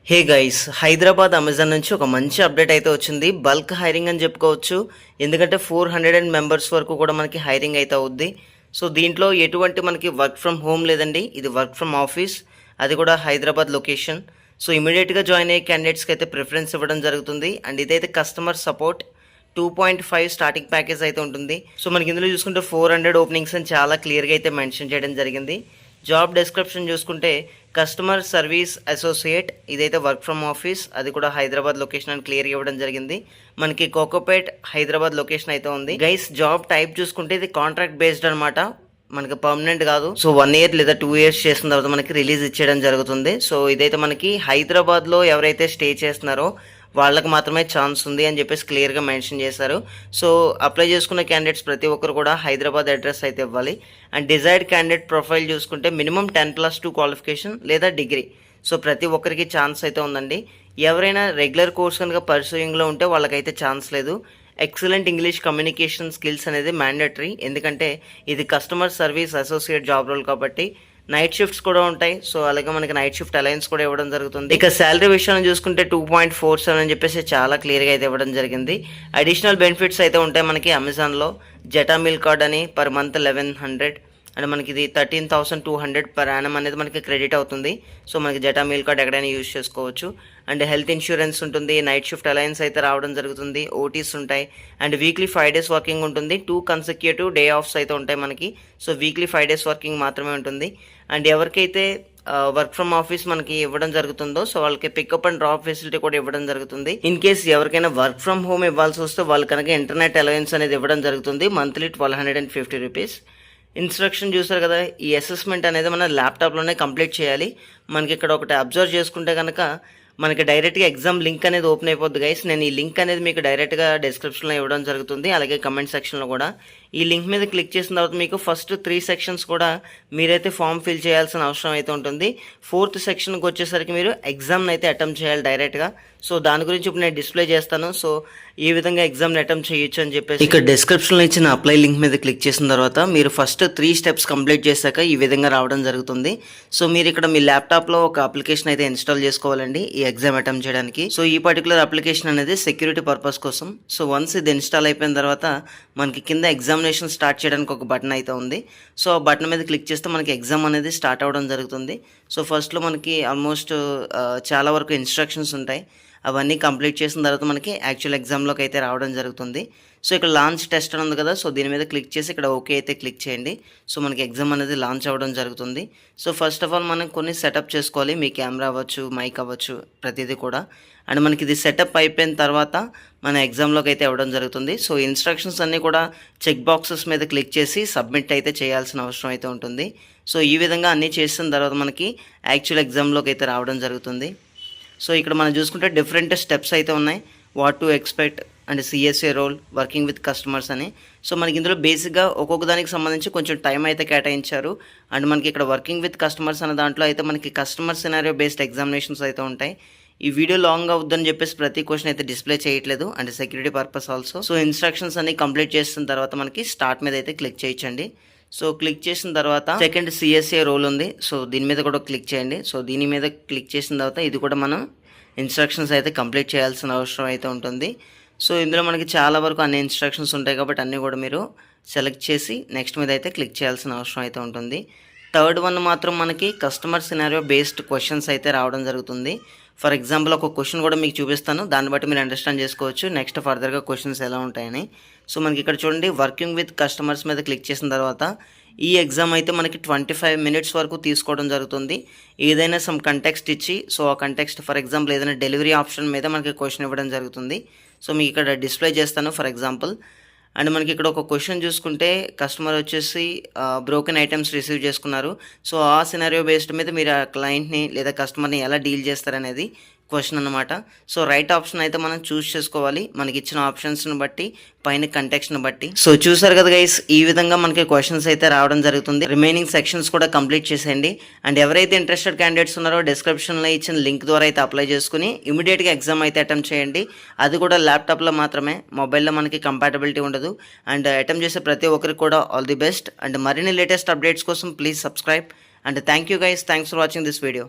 Hey guys, Hyderabad Amazon నుంచి ఒక మంచి అప్డేట్ అయితే వచ్చింది. బల్క్ హైరింగ్ అని చెప్పుకోవచ్చు. ఎందుకంటే 400 మెంబర్స్ వరకు కూడా మనకి హైరింగ్ అయితే అవుద్ది. సో దీంట్లో ఎటువంటి మనకి వర్క్ ఫ్రమ్ హోమ్ లేదండి. ఇది వర్క్ ఫ్రమ్ ఆఫీస్, అది కూడా హైదరాబాద్ లొకేషన్. సో ఇమీడియట్గా జాయిన్ అయ్యే క్యాండిడేట్స్కి అయితే ప్రిఫరెన్స్ ఇవ్వడం జరుగుతుంది. అండ్ ఇదైతే కస్టమర్ సపోర్ట్ 2.5 స్టార్టింగ్ ప్యాకేజ్ అయితే ఉంటుంది. సో మనకి ఇందులో చూసుకుంటే 400 ఓపెనింగ్స్ అని చాలా క్లియర్గా అయితే మెన్షన్ చేయడం జరిగింది. జాబ్ డిస్క్రిప్షన్ చూసుకుంటే కస్టమర్ సర్వీస్ అసోసియేట్, ఇదైతే వర్క్ ఫ్రమ్ ఆఫీస్, అది కూడా హైదరాబాద్ లొకేషన్ అని క్లియర్గా ఇవ్వడం జరిగింది. మనకి కోకోపేట్ హైదరాబాద్ లొకేషన్ అయితే ఉంది. గైస్, జాబ్ టైప్ చూసుకుంటే ఇది కాంట్రాక్ట్ బేస్డ్ అనమాట, మనకి పర్మనెంట్ కాదు. సో 1 ఇయర్ లేదా 2 ఇయర్స్ చేసిన తర్వాత మనకి రిలీజ్ ఇచ్చేయడం జరుగుతుంది. సో ఇదైతే మనకి హైదరాబాద్లో ఎవరైతే స్టే చేస్తున్నారో వాళ్ళకి మాత్రమే ఛాన్స్ ఉంది అని చెప్పేసి క్లియర్గా మెన్షన్ చేశారు. సో అప్లై చేసుకున్న క్యాండిడేట్స్ ప్రతి ఒక్కరు కూడా హైదరాబాద్ అడ్రస్ అయితే ఇవ్వాలి. అండ్ డిజైర్డ్ క్యాండిడేట్ ప్రొఫైల్ చూసుకుంటే మినిమం 10+2 క్వాలిఫికేషన్ లేదా డిగ్రీ. సో ప్రతి ఒక్కరికి ఛాన్స్ అయితే ఉందండి. ఎవరైనా రెగ్యులర్ కోర్స్ కనుక పర్సూయింగ్లో ఉంటే వాళ్ళకైతే ఛాన్స్ లేదు. ఎక్సలెంట్ ఇంగ్లీష్ కమ్యూనికేషన్ స్కిల్స్ అనేది మ్యాండేటరీ, ఎందుకంటే ఇది customer service associate job role కాబట్టి. నైట్ షిఫ్ట్స్ కూడా ఉంటాయి. సో అలాగే మనకి నైట్ షిఫ్ట్ అలయన్స్ కూడా ఇవ్వడం జరుగుతుంది. ఇక శాలరీ విషయాన్ని చూసుకుంటే 2.47 అని చెప్పేసి చాలా క్లియర్గా అయితే ఇవ్వడం జరిగింది. అడిషనల్ బెనిఫిట్స్ అయితే ఉంటాయి మనకి అమెజాన్లో. జెటా మిల్ కార్డ్ అని పర్ మంత్ 1100, అండ్ మనకి ఇది 13,200 పర్ యానం అనేది మనకి క్రెడిట్ అవుతుంది. సో మనకి జెటా మీల్ కార్డ్ ఎక్కడైనా యూజ్ చేసుకోవచ్చు. అండ్ హెల్త్ ఇన్సూరెన్స్ ఉంటుంది. నైట్ షిఫ్ట్ అలయన్స్ అయితే రావడం జరుగుతుంది. ఓటీస్ ఉంటాయి. అండ్ వీక్లీ 5 డేస్ వర్కింగ్ ఉంటుంది. 2 కన్సెక్యూటివ్ డే ఆఫ్స్ అయితే ఉంటాయి మనకి. సో వీక్లీ 5 డేస్ వర్కింగ్ మాత్రమే ఉంటుంది. అండ్ ఎవరికైతే వర్క్ ఫ్రమ్ ఆఫీస్ మనకి ఇవ్వడం జరుగుతుందో సో వాళ్ళకి పికప్ అండ్ డ్రాప్ ఫెసిలిటీ కూడా ఇవ్వడం జరుగుతుంది. ఇన్ కేస్ ఎవరికైనా వర్క్ ఫ్రమ్ హోమ్ ఇవ్వాల్సి వస్తే వాళ్ళు కనుక ఇంటర్నెట్ అలయన్స్ అనేది ఇవ్వడం జరుగుతుంది. Monthly 1250 rupees. ఇన్స్ట్రక్షన్ చూసారు కదా, ఈ అసెస్మెంట్ అనేది మన ల్యాప్టాప్లోనే కంప్లీట్ చేయాలి. మనకి ఇక్కడ ఒకటి అబ్జర్వ్ చేసుకుంటే కనుక మనకి డైరెక్ట్గా ఎగ్జామ్ లింక్ అనేది ఓపెన్ అయిపోద్ది గైస్. నేను ఈ లింక్ అనేది మీకు డైరెక్ట్గా డిస్క్రిప్షన్లో ఇవ్వడం జరుగుతుంది, అలాగే కమెంట్ సెక్షన్లో కూడా. ఈ లింక్ మీద క్లిక్ చేసిన తర్వాత మీకు ఫస్ట్ 3 సెక్షన్స్ కూడా మీరైతే ఫామ్ ఫిల్ చేయాల్సిన అవసరం అయితే ఉంటుంది. 4th సెక్షన్కి వచ్చేసరికి మీరు ఎగ్జామ్ని అయితే అటెంప్ట్ చేయాలి డైరెక్ట్గా. సో దాని గురించి ఇప్పుడు నేను డిస్ప్లే చేస్తాను. సో ఈ విధంగా ఎగ్జామ్ని అటెంప్ట్ చేయొచ్చు అని చెప్పేసి ఇక్కడ డిస్క్రిప్షన్లో ఇచ్చిన అప్లై లింక్ మీద క్లిక్ చేసిన తర్వాత మీరు ఫస్ట్ 3 స్టెప్స్ కంప్లీట్ చేశాక ఈ విధంగా రావడం జరుగుతుంది. సో మీరు ఇక్కడ మీ ల్యాప్టాప్లో ఒక అప్లికేషన్ అయితే ఇన్స్టాల్ చేసుకోవాలండి ఈ ఎగ్జామ్ అటెంప్ట్ చేయడానికి. సో ఈ పర్టికులర్ అప్లికేషన్ అనేది సెక్యూరిటీ పర్పస్ కోసం. సో వన్స్ ఇది ఇన్స్టాల్ అయిపోయిన తర్వాత మనకి కింద ఎగ్జామినేషన్ స్టార్ట్ చేయడానికి ఒక బటన్ అయితే ఉంది. సో ఆ బటన్ మీద క్లిక్ చేస్తే మనకి ఎగ్జామ్ అనేది స్టార్ట్ అవ్వడం జరుగుతుంది. సో ఫస్ట్లో మనకి ఆల్మోస్ట్ చాలా వరకు ఇన్స్ట్రక్షన్స్ ఉంటాయి. అవన్నీ కంప్లీట్ చేసిన తర్వాత మనకి యాక్చువల్ ఎగ్జామ్లోకి అయితే రావడం జరుగుతుంది. సో ఇక్కడ లాంచ్ టెస్ట్ అని ఉంది కదా, సో దీని మీద క్లిక్ చేసి ఇక్కడ ఓకే అయితే క్లిక్ చేయండి. సో మనకి ఎగ్జామ్ అనేది లాంచ్ అవ్వడం జరుగుతుంది. సో ఫస్ట్ ఆఫ్ ఆల్ మనం కొన్ని సెటప్ చేసుకోవాలి. మీ కెమెరా అవ్వచ్చు, మైక్ అవ్వచ్చు, ప్రతిదీ కూడా. అండ్ మనకి ఇది సెటప్ అయిపోయిన తర్వాత మన ఎగ్జామ్లోకి అయితే ఇవ్వడం జరుగుతుంది. సో ఇన్స్ట్రక్షన్స్ అన్నీ కూడా చెక్ బాక్సెస్ మీద క్లిక్ చేసి సబ్మిట్ అయితే చేయాల్సిన అవసరం అయితే ఉంటుంది. సో ఈ విధంగా అన్నీ చేసిన తర్వాత మనకి యాక్చువల్ ఎగ్జామ్లోకి అయితే రావడం జరుగుతుంది. సో ఇక్కడ మనం చూసుకుంటే డిఫరెంట్ స్టెప్స్ అయితే ఉన్నాయి. What to expect and CSA role, working with customers అని. సో మనకి ఇందులో బేసిక్గా ఒక్కొక్క దానికి సంబంధించి కొంచెం టైం అయితే కేటాయించారు. అండ్ మనకి ఇక్కడ వర్కింగ్ విత్ కస్టమర్స్ అనే దాంట్లో అయితే మనకి కస్టమర్ సినారియో బేస్డ్ ఎగ్జామినేషన్స్ అయితే ఉంటాయి. ఈ వీడియో లాంగ్ అవుద్దని చెప్పేసి ప్రతి క్వశ్చన్ అయితే డిస్ప్లే చేయట్లేదు, and security purpose also. So instructions అన్ని కంప్లీట్ చేసిన తర్వాత మనకి స్టార్ట్ మీద అయితే క్లిక్ చేయొచ్చండి. సో క్లిక్ చేసిన తర్వాత సెకండ్ సిఎస్ఏ రోల్ ఉంది. సో దీని మీద కూడా క్లిక్ చేయండి. సో దీని మీద క్లిక్ చేసిన తర్వాత ఇది కూడా మనం ఇన్స్ట్రక్షన్స్ అయితే కంప్లీట్ చేయాల్సిన అవసరం అయితే ఉంటుంది. సో ఇందులో మనకి చాలా వరకు అన్ని ఇన్స్ట్రక్షన్స్ ఉంటాయి కాబట్టి అన్నీ కూడా మీరు సెలెక్ట్ చేసి నెక్స్ట్ మీద అయితే క్లిక్ చేయాల్సిన అవసరం అయితే ఉంటుంది. థర్డ్ వన్ మాత్రం మనకి కస్టమర్ సినారియో బేస్డ్ క్వశ్చన్స్ అయితే రావడం జరుగుతుంది. ఫర్ ఎగ్జాంపుల్ ఒక క్వశ్చన్ కూడా మీకు చూపిస్తాను, దాన్ని బట్టి మీరు అండర్స్టాండ్ చేసుకోవచ్చు నెక్స్ట్ ఫర్దర్గా క్వశ్చన్స్ ఎలా ఉంటాయని. సో మనకి ఇక్కడ చూడండి, వర్కింగ్ విత్ కస్టమర్స్ మీద క్లిక్ చేసిన తర్వాత ఈ ఎగ్జామ్ అయితే మనకి 25 మినిట్స్ వరకు తీసుకోవడం జరుగుతుంది. ఏదైనా సమ్ కంటెక్స్ట్ ఇచ్చి, సో ఆ కంటెక్స్ట్ ఫర్ ఎగ్జాంపుల్ ఏదైనా డెలివరీ ఆప్షన్ మీద మనకి క్వశ్చన్ ఇవ్వడం జరుగుతుంది. సో మీకు ఇక్కడ డిస్ప్లే చేస్తాను ఫర్ ఎగ్జాంపుల్. అండ్ మనకి ఇక్కడ ఒక క్వశ్చన్ చూసుకుంటే కస్టమర్ వచ్చేసి బ్రోకెన్ ఐటమ్స్ రిసీవ్ చేసుకున్నారు. సో ఆ సినారియో బేస్డ్ మీద మీరు ఆ క్లయింట్ని లేదా కస్టమర్ని ఎలా డీల్ చేస్తారనేది క్వశ్చన్ అనమాట. సో రైట్ ఆప్షన్ అయితే మనం చూస్ చేసుకోవాలి మనకి ఇచ్చిన ఆప్షన్స్ని బట్టి, పైన కంటెక్స్ట్ని బట్టి. సో చూసారు కదా గైస్, ఈ విధంగా మనకి క్వశ్చన్స్ అయితే రావడం జరుగుతుంది. రిమైనింగ్ సెక్షన్స్ కూడా కంప్లీట్ చేసేయండి. అండ్ ఎవరైతే ఇంట్రెస్టెడ్ క్యాండిడేట్స్ ఉన్నారో డిస్క్రిప్షన్లో ఇచ్చిన లింక్ ద్వారా అయితే అప్లై చేసుకుని ఇమీడియట్గా ఎగ్జామ్ అయితే అటెంప్ట్ చేయండి. అది కూడా ల్యాప్టాప్లో మాత్రమే, మొబైల్లో మనకి కంపాటబిలిటీ ఉండదు. అండ్ అటెంప్ట్ చేసే ప్రతి ఒక్కరికి కూడా ఆల్ ది బెస్ట్. అండ్ మరిన్ని లేటెస్ట్ అప్డేట్స్ కోసం please subscribe. And thank you guys, thanks for watching this video.